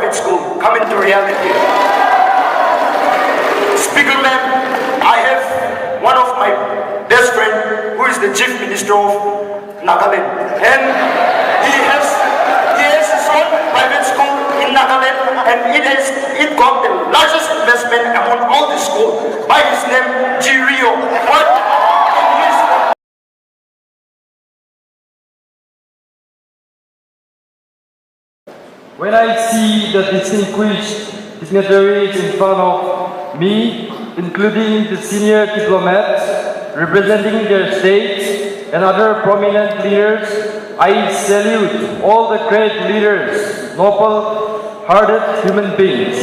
private school come into reality. Speaker ma'am, I have one of my best friend who is the Chief Minister of Nagaland, and he has his own private school in Nagaland, and it got the largest investment among all the schools by his name, G. Rio. When I see the distinguished dignitaries in front of me, including the senior diplomats representing their states and other prominent leaders, I salute all the great leaders, noble-hearted human beings.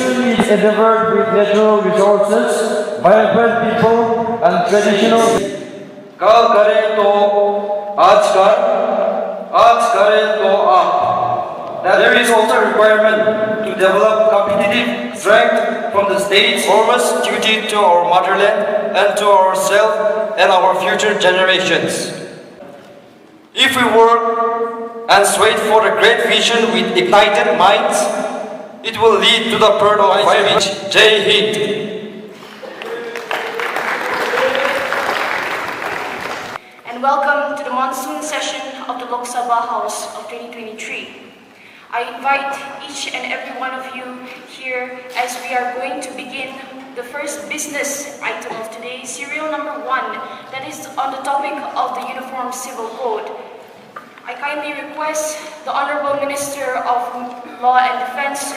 Endeavored with natural resources, vibrant people, and traditional. कल करे तो आज कर, आज करे तो आप. There is also a requirement to develop competitive strength from the state's foremost duty to our motherland and to ourselves and our future generations. If we work and strive for a great vision with ignited minds, it will lead to the birth of which Jai Hind. And welcome to the monsoon session of the Lok Sabha House of 2023. I invite each and every one of you here as we are going to begin the first business item of today, serial number 1, that is on the topic of the Uniform Civil Code. I kindly request the Honorable Minister of Law and Defense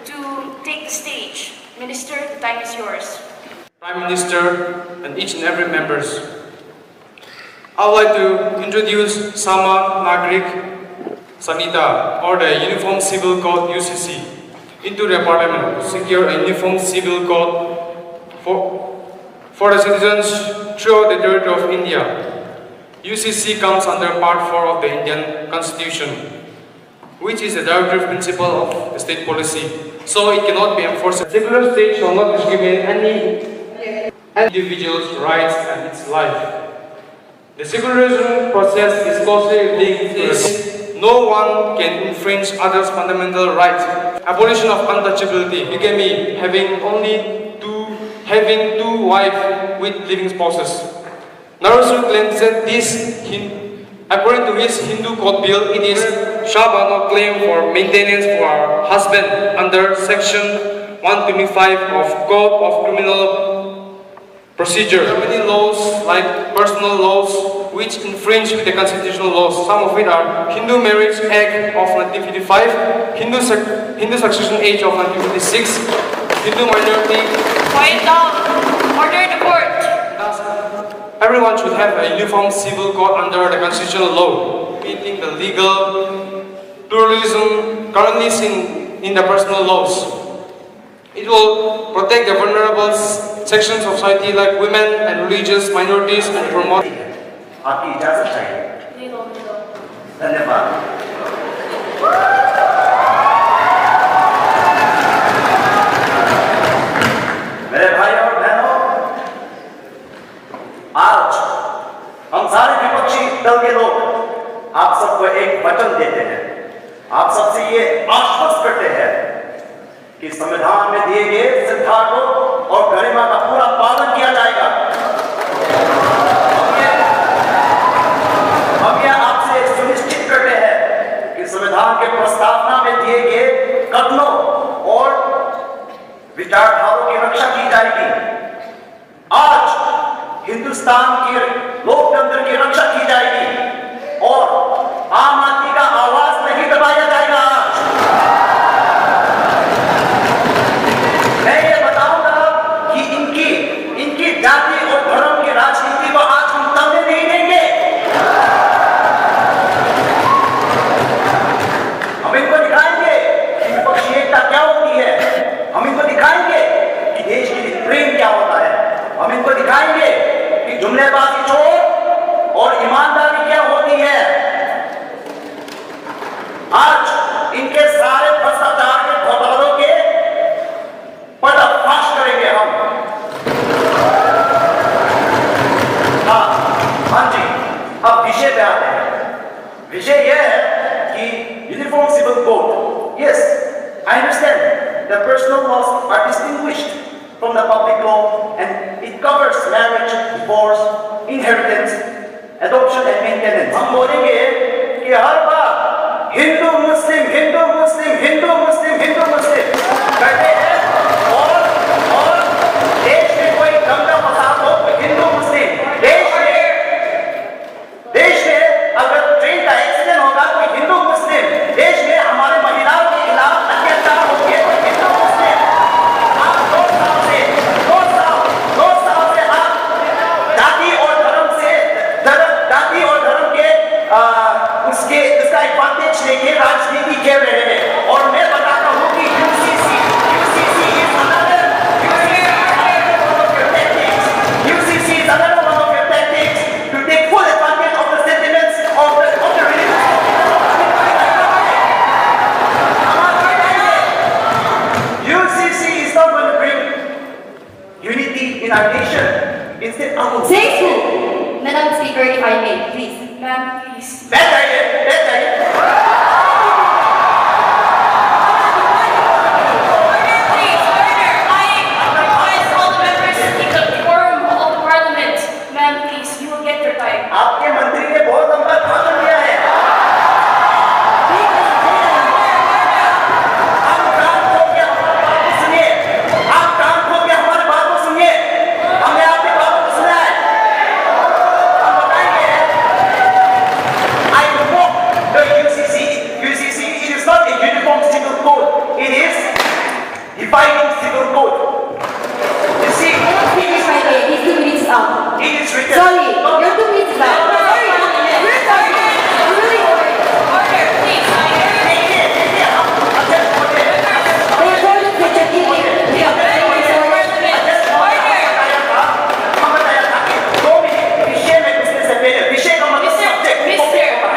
to take the stage. Minister, the time is yours. Prime Minister and each and every members, I would like to introduce Sama Nagrik Sanhita, or the Uniform Civil Code UCC, into the Parliament to secure a uniform civil code for the citizens throughout the territory of India. UCC comes under Part 4 of the Indian Constitution, which is the directive principle of the state policy, so it cannot be enforced. A secular state shall not discriminate any individual's rights and its life. The secularization process is closely linked to this. No one can infringe others' fundamental rights. Abolition of untouchability became having two wives with living spouses. Narusu claims that this, according to his Hindu code bill, it is shall not claim for maintenance for her husband under section 125 of Code of Criminal Procedure. There are many laws like personal laws which infringe with the constitutional laws. Some of it are Hindu Marriage Act of 1955, Hindu Succession Age of 1956, Hindu Minority. Quiet down. Order the court. Everyone should have a uniform civil code under the constitutional law, meeting the legal pluralism currently seen in the personal laws. It will protect the vulnerable sections of society like women and religious minorities and promote. आपकी इजाजत चाहिए। धन्यवाद। मेरे भाई और बहनों, आज हम सारे विपक्षी दल के लोग आप सबको एक वचन देते हैं, आप सबसे ये आश्वस्त करते हैं कि संविधान में दिए गए सिद्धांतों और गरिमा का पूरा पालन किया जाएगा। संविधान के प्रस्तावना में दिए गए कथनों और विचारधाराओं की रक्षा की जाएगी। आज हिंदुस्तान के लोकतंत्र की रक्षा की जाएगी और आम आदमी का आवाज नहीं दबाया जाएगा। मैं ये बताऊंगा कि इनकी जाति और धर्म की राजनीति को आज हम तबने नहीं देंगे। हम इनको दिखाएंगे कि विपक्षी एकता क्या होती है, हम इनको दिखाएंगे कि देश के लिए प्रेम क्या होता है, हम इनको दिखाएंगे कि जुमलेबाजी छोड़ और ईमानदारी क्या होती है। laws are distinguished from the public law, and it covers marriage, divorce, inheritance, adoption, and maintenance. हम बोलेंगे कि हर बार हिंदू मुस्लिम हिंदू मुस्लिम हिंदू मुस्लिम हिंदू मुस्लिम कहते हैं, और देश में कोई दंगा फसाद हो, कोई हिंदू मुस्लिम देश में अगर ट्रेन का एक्सीडेंट होगा, कोई हिंदू मुस्लिम देश में हमारे महिलाओं के खिलाफ अत्याचार हो गए, कोई हिंदू मुस्लिम। आप 2 साल से आप जाति और धर्म के उसका एडवांटेज लेके राजनीति खेल रहे हैं। और मैं बताता हूँ कि UCC is another one of your tactics to take full advantage of the sentiments of the religious. UCC is not going to bring unity in our nation. Instead, Thank you, Madam Speaker, if I may, please. Ma'am, please. bad idea. Please, order. I advise all the members to keep the quorum of the parliament. Ma'am, please, you will get your time. आपके मंत्री ने बहुत लंबा भाषण दिया है। आप कान खोल के हमारी बात को सुनिए। आप कान खोल के हमारी बात को सुनिए। हमने आपकी बात को सुना है। हम बताएंगे। I invoke the UCC. UCC, it is not a uniform civil code. It is defining civil code. You see, Speaker, if I may, these 2 minutes out. it is written. Sorry, your 2 minutes out. Sorry, we're sorry. I'm really sorry. Order, please. देखिए, हम अध्यक्ष बोले। We're going to check in.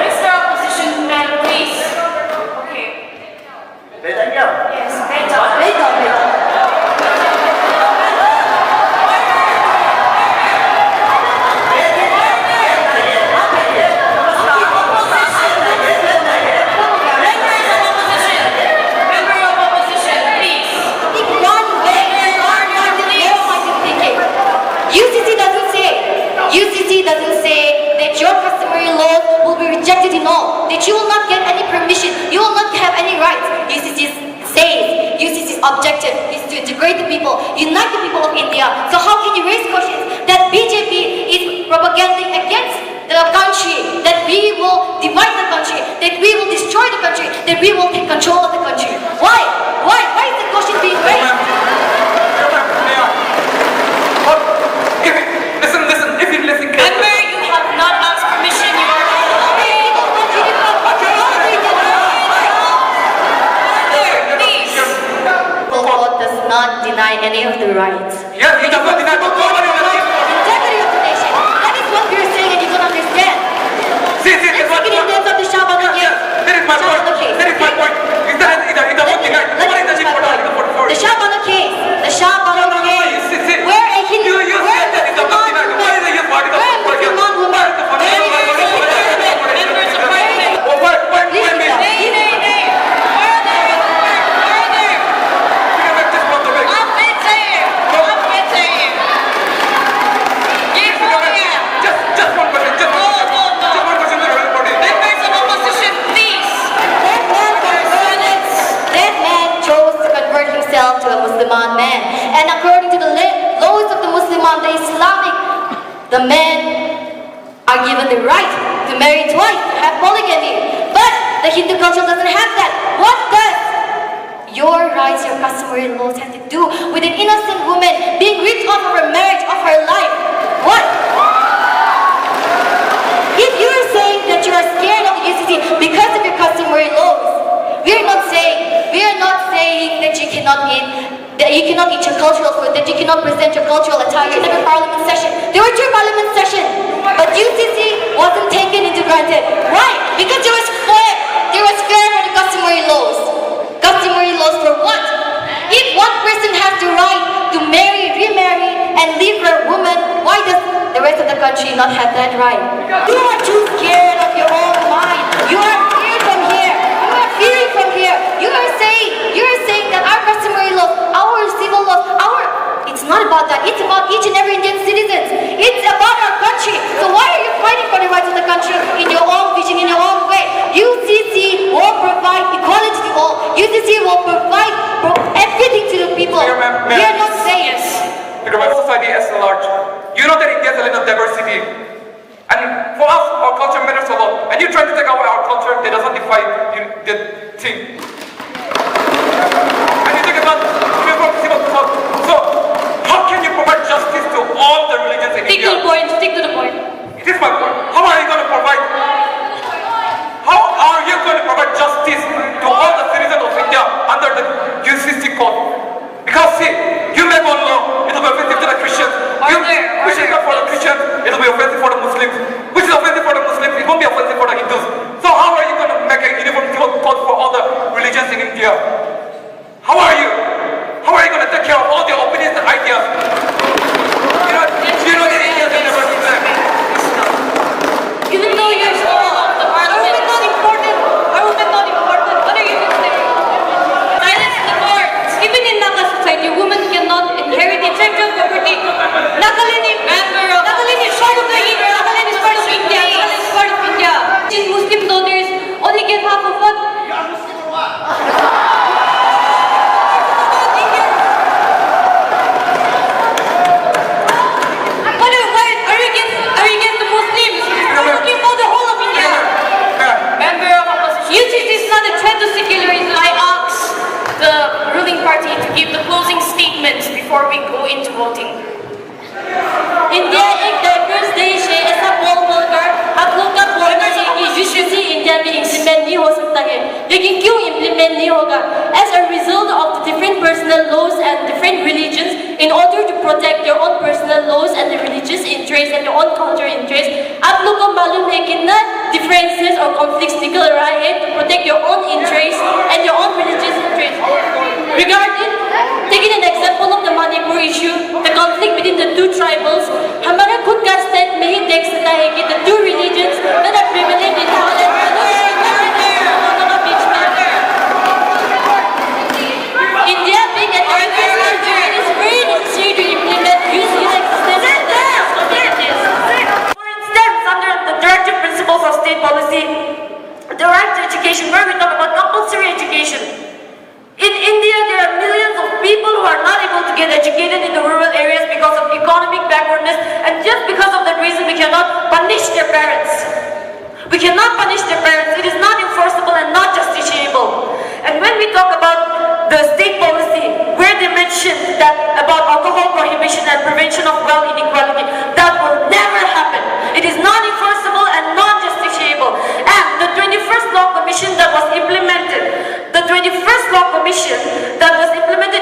Mr. Opposition man, please. Okay. Yes, right down. Wait up, wait up. Member of opposition, please. Think one way. UCC doesn't say that your customary laws will be rejected in all, that you will not get any permission, you will not have any rights. UCC's objective is to integrate the people, unite the people of India. So how can you raise questions that BJP is propagating against the country, that we will divide the country, that we will destroy the country, that we will take control of the country? Why? Why is the question being raised? Listen, if you listen Member, you have not asked permission. You are please. The law does not deny any of the rights. Yes, it does not deny, but nobody will let Integrity of the nation. That is what we are saying, and you don't understand. See, Let's what take it in terms of the Shabana case. That is my point. Shabana case. That is my point. It does not deny. What is the important for The Shabana case. The Shabana case. See. Where a Hindu, You where said that it does not deny. What is the use for it? where a Muslim woman, that man chose to convert himself to a Musliman man. And according to the laws of the Musliman, the men are given the right to marry twice, to have polygamy. But the Hindu culture doesn't have that. What does your rights, your customary laws have to do with an innocent woman being ripped off of her marriage, of her life? What? If you're saying that you are scared of the UCC because of your customary laws, we are not saying that you cannot eat your cultural food, that you cannot present your cultural attire in every parliament session. There were 2 parliament sessions, but UCC wasn't taken into granted. Why? Because there was fear for the customary laws. Customary laws for what? If one person has the right to marry, remarry, and leave her woman, why does the rest of the country not have that right? You are too scared of your own mind. You are feared from here. You are fearing from here. You are saying that our customary laws, our about that. It's about each and every Indian citizens. It's about our country. So why are you fighting for the rights of the country in your own vision, in your own way? UCC will provide equality to all. UCC will provide everything to the people. We are not saying. Because our society as large, you know that India has a little diversity. And for us, our culture matters a lot. And you try to take away our culture, that doesn't define the thing. And you talk about uniform civil code. So, how can you provide justice to all the religions in India? Stick to the point. It is my point. How are you going to provide? How are you going to provide justice to all the citizens of India under the UCC code? Because see, you make one law, it will be offensive to the Christians. Which is not for the Christians, it will be offensive for the Muslims. Which is offensive for the Muslims, it won't be offensive for the Hindus. So how are you going to make a uniform code for all the religions in India? How are you? How are you going to take care of all the opinions and ideas? You know that India is never been there. Even though you're small, are women not important? Are women not important? What are you going to say? Silence the court. Even in Naga society, women cannot inherit intellectual property. Nagaland is part of India. Nagaland is part of India. Nagaland is part of India. Muslim daughters only get half of what? Party to give the closing statements before we go into voting. India एक diverse देश है, ऐसा बोलकर आप लोग का बोलना है कि यूसीसी इंडिया में इम्प्लीमेंट नहीं हो सकता है, लेकिन क्यों इम्प्लीमेंट नहीं होगा? As a result of the different personal laws and different religions, in order to protect their own personal laws and the religious interests and their own cultural interests, आप लोग को मालूम है कितना differences or conflicts निकल रहा है to protect your own interests and your own religious interests. Regarding taking an example of the Manipur issue, the conflict between the two tribals, हमारा खुद का स्टेट में ही देख सकता है कि the two religions that are prevalent in Thailand India being an diverse country, it is very necessary to implement using existence. For instance, under the directive principles of state policy, the right to education, where we talk about compulsory education. In India, there are millions of people who are not able to get educated in the rural areas because of economic backwardness, and just because of that reason, we cannot punish their parents. We cannot punish their parents. It is not enforceable and not justiciable. And when we talk about the state policy, where they mentioned that about alcohol prohibition and prevention of wealth inequality, that will never happen. It is not enforceable and not justiciable. And the 21st Law Commission that was implemented,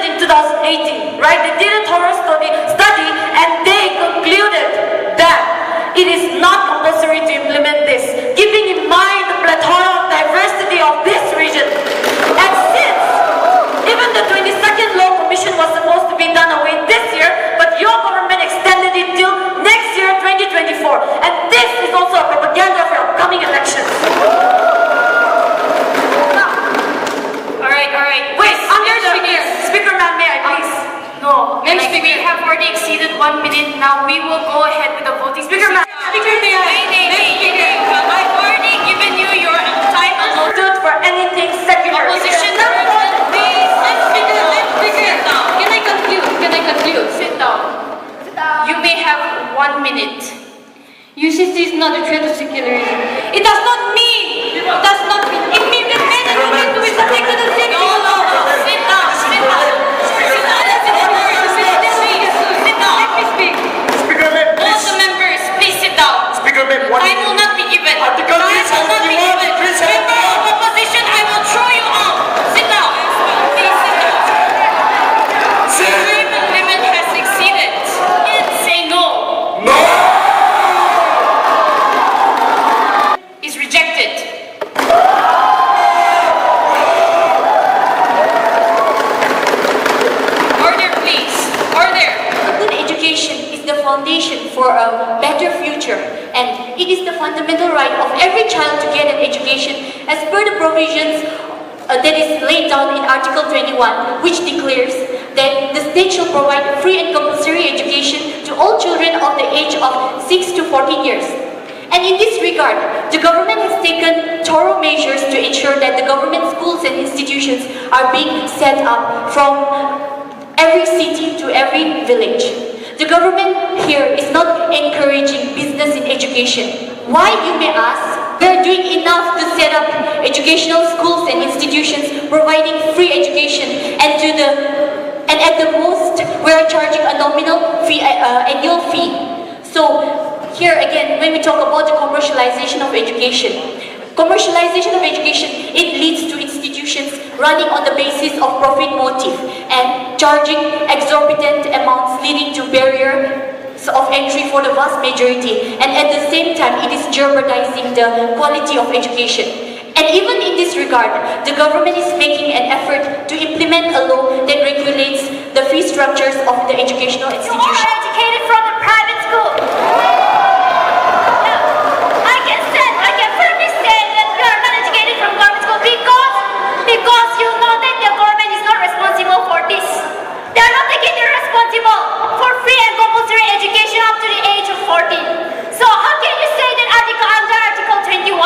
in 2018, right? They did a thorough study and they concluded that it is not compulsory to implement this, keeping in mind the plethora of diversity of this region. And since even the 22nd Law Commission was supposed to be done away this year, but your government extended it till next year, 2024. And this is also a propaganda for upcoming elections. Alright. Wait, Speaker ma'am, may I please? No. We have already exceeded 1 minute. Now we will go ahead with the voting. Speaker ma'am. I've already given you your time allotted for anything secular. Opposition. Please, Can I conclude? Sit down. You may have 1 minute. UCC is not a threat to secularism. It does not mean. It means that men and women to be subject to the same thing. No. Sit down. All the members, please sit down. Time will not be given. Member of opposition, I will throw you out. Sit down. Please sit down. Time limit has exceeded. Say no. Is rejected. Order, please. Order. A good education is the foundation for a better future, and it is the fundamental right of every child to get an education as per the provisions that is laid down in Article 21, which declares that the state shall provide free and compulsory education to all children of the age of 6 to 14 years. And in this regard, the government has taken thorough measures to ensure that the government schools and institutions are being set up from every city to every village. The government here is not encouraging business in education. Why, you may ask? We are doing enough to set up educational schools and institutions providing free education, and at the most we are charging a nominal fee, annual fee. So here again, when we talk about the commercialization of education, it leads to institutions running on the basis of profit motive and charging exorbitant amounts, leading to barriers of entry for the vast majority, and at the same time it is jeopardizing the quality of education. And even in this regard, the government is making an effort to implement a law that regulates the fee structures of the educational institutions. You are educated from a private school. I can firmly say that you are not educated from government school because you know that the government is not responsible for this. They are not taking the responsible for free and compulsory education up to the age of 14. So how can you say that under Article 21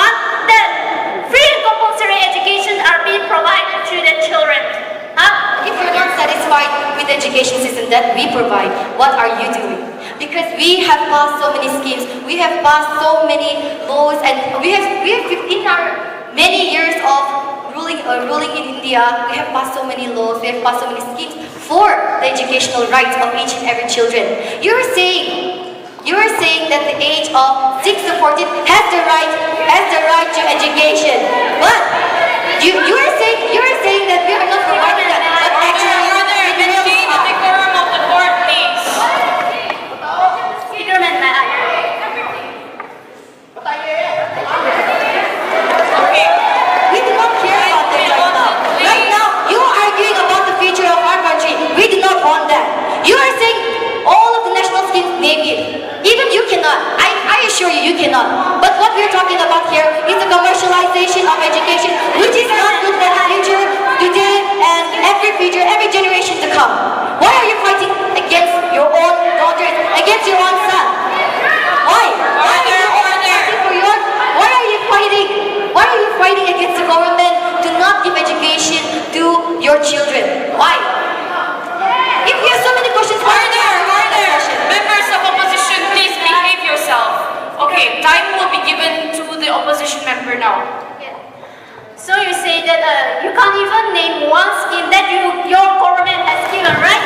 that free and compulsory education are being provided to the children? Huh? If you're not satisfied with the education system that we provide, what are you doing? Because we have passed so many schemes, we have passed so many laws, and we have in our many years of ruling in India, we have passed so many laws, we have passed so many schemes for the educational rights of each and every children. You are saying that the age of 6 to 14 has the right to education. But you are saying that we are not providing that. But actually, Maintain the decorum of the court, please. Speakerman, we do not care about that right now. Right now, you are arguing about the future of our country. We do not want that. You are saying all of the national schemes, maybe. Even you cannot. I assure you, you cannot. But what we are talking about here is the commercialization of education, which is not good for the future, today, and every generation to come. Why are you fighting against your own daughters, against your own son? Why? Why are you fighting against the government to not give education to your children? Why? If you have so many questions, Members of opposition, please behave yourself. Okay, time will be given to the opposition member now. so you say that you can't even name one scheme that your government has given, right?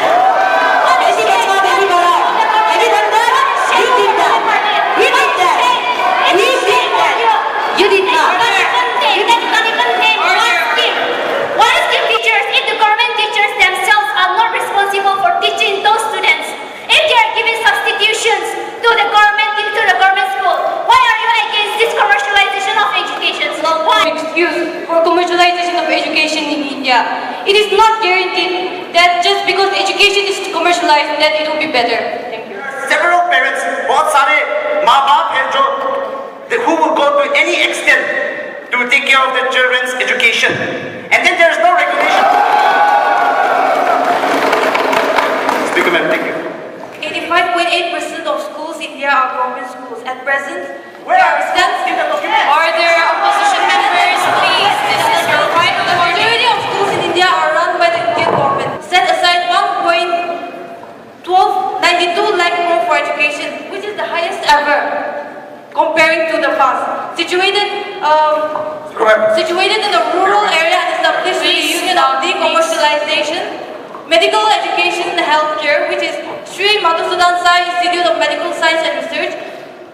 What is it? That's not every dollar. Have you done that? You did that. We did that. We did that. You did not. You can't even name one scheme. One scheme teachers, if the government teachers themselves are not responsible for teaching those students, if they are giving substitutions to the government school, why are you against this commercialization of education? Why? Excuse for commercialization of education in India. It is not guaranteed that just because education is commercialized that it will be better. Thank you. Several parents, बहुत सारे माँ बाप हैं जो who will go to any extent to take care of their children's education, and then there is no regulation. Speaker, ma'am, thank you. 85.8% of schools in India are government schools. At present, Where are the schools in the document? Order, opposition members, please. This is your right the majority of schools in India are run by the Indian government. Set aside 1.1292 lakh crore for education, which is the highest ever, comparing to the past. Situated in a rural area and established with the Union of Decommercialization, Medical Education and Healthcare, which is Sri Madhusudan Sai Institute of Medical Science and Research.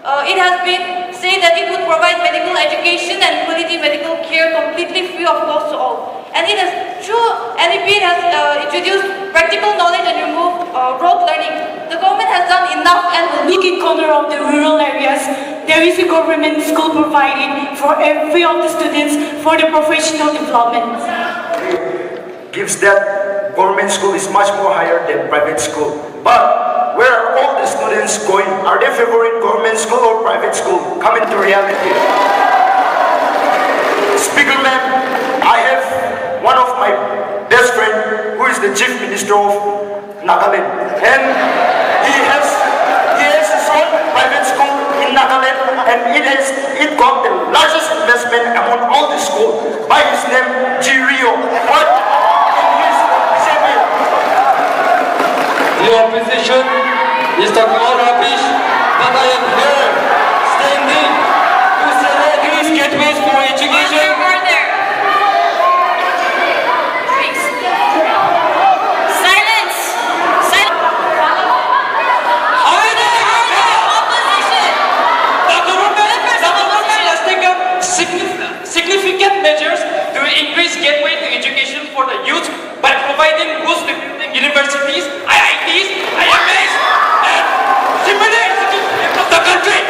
It has been said that it would provide medical education and quality medical care completely free of cost to all. And it has, through NEP, it has introduced practical knowledge and removed rote learning. The government has done enough and will Look in corner of the rural areas. There is a government school provided for every of the students for the professional development. Gives that government school is much more higher than private school. But where are all the students going? Are they favoring government school or private school? Come into reality. Speaker, ma'am, I have one of my best friend who is the Chief Minister of Nagaland. And he has his own private school in Nagaland, and it got the largest investment among all the schools by his name, Rio. But in his same year. The opposition is talking all rubbish, but I am here, standing to select these gateways for education. Order. Please. Silence. Silence. Opposition. The government has taken significant measures to increase gateway to education for the youth by providing boosts to universities, IITs, IMAs, and similar institutions of the country.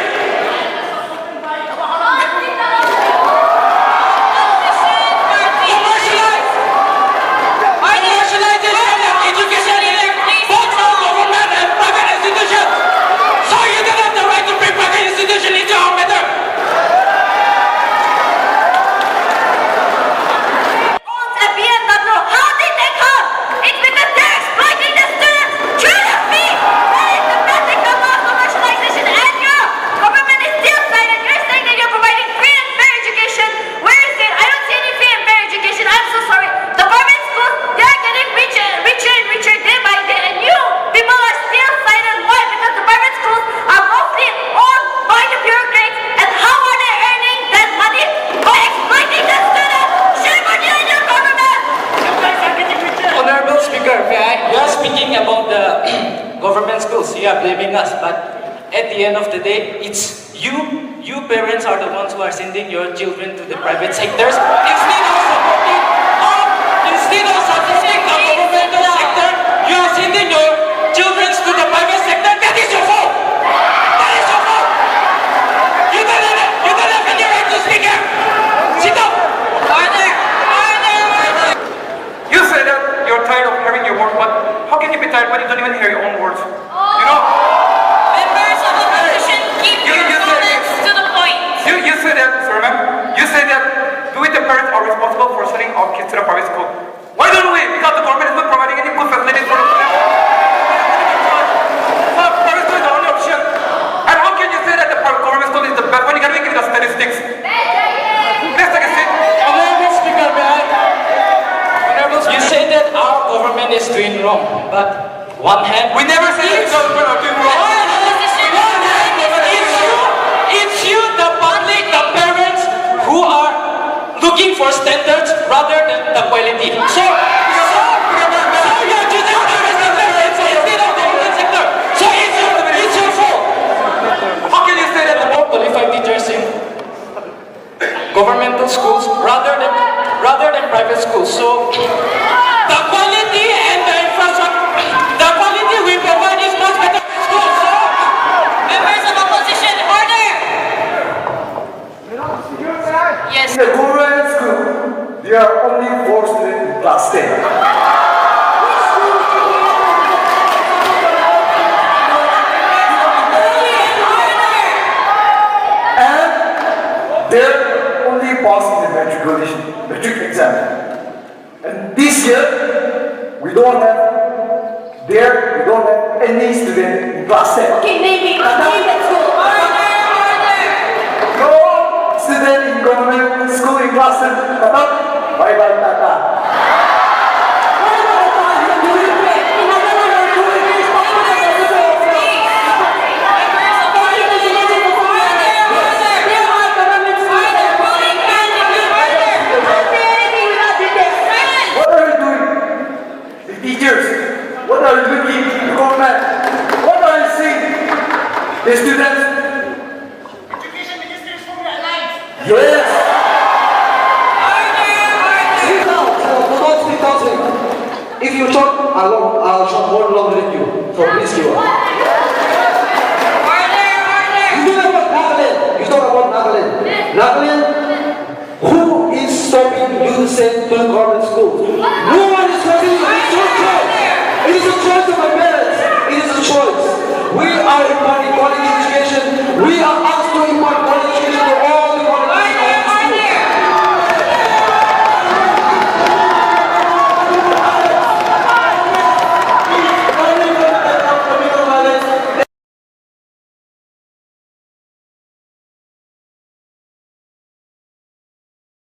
Commercialization of education both from government and private institutions. So you don't have the right to bring private institutions into our matter. Owns a BMW. How did they come? It's because they're exploiting the students. Trust me. That is the basic of commercialization. And you, government is still silent. You're saying that you're providing free and fair education. Where is it? I don't see any free and fair education. I'm so sorry. The government schools, they're getting richer and richer day by day. And you, people are still silent. Why? Because the private schools are mostly owned by the bureaucrats. And how are they earning that money? By exploiting the students. Shame on you and your government. Honorable Speaker, may I? You are speaking about the government schools. You are blaming us, but at the end of the day, it's you parents are the ones who are sending your children to the private sectors instead of supporting the governmental sector. You are sending your children to the private sector. That is your fault. That is your fault. You don't have any right to speak here. Sit down. Order. You say that you're tired of hearing your words, but how can you be tired when you don't even hear your own words? You know, Members of opposition, keep your comments to the point. you say that, sir, ma'am, you say that we the parents are responsible for sending our kids to the private school. Why don't we? Because the government is not providing any good facilities for them. So private school is the only option. And how can you say that the government school is the best when you can't even give the statistics? Please take a seat. Honorable Speaker, may I? You say that our government is doing wrong, but one hand. We never said that the government are doing wrong. It's you, the public, the parents, who are looking for standards rather than the quality. So you're choosing private sector instead of the government sector. So it's your fault. How can you say that the More qualified teachers in governmental schools rather than private schools. So the quality and the infrastructure, the quality we provide is much better than schools. So Members of opposition, order. Yes. In the government school, there are only 4 students in class 10. And they're only passing the metric exam. And this year, we don't have any student in class 10. Okay, maybe. Let's go. No student in government school in class 10. Bye bye, Tata. What are you doing? The teachers, what are you looking? The government, what are you seeing? The students. Education Minister is from your alliance. Yes. If you talk, I'll talk more longer than you. So please give up. You talk about Nagaland. Nagaland, who is stopping you to send to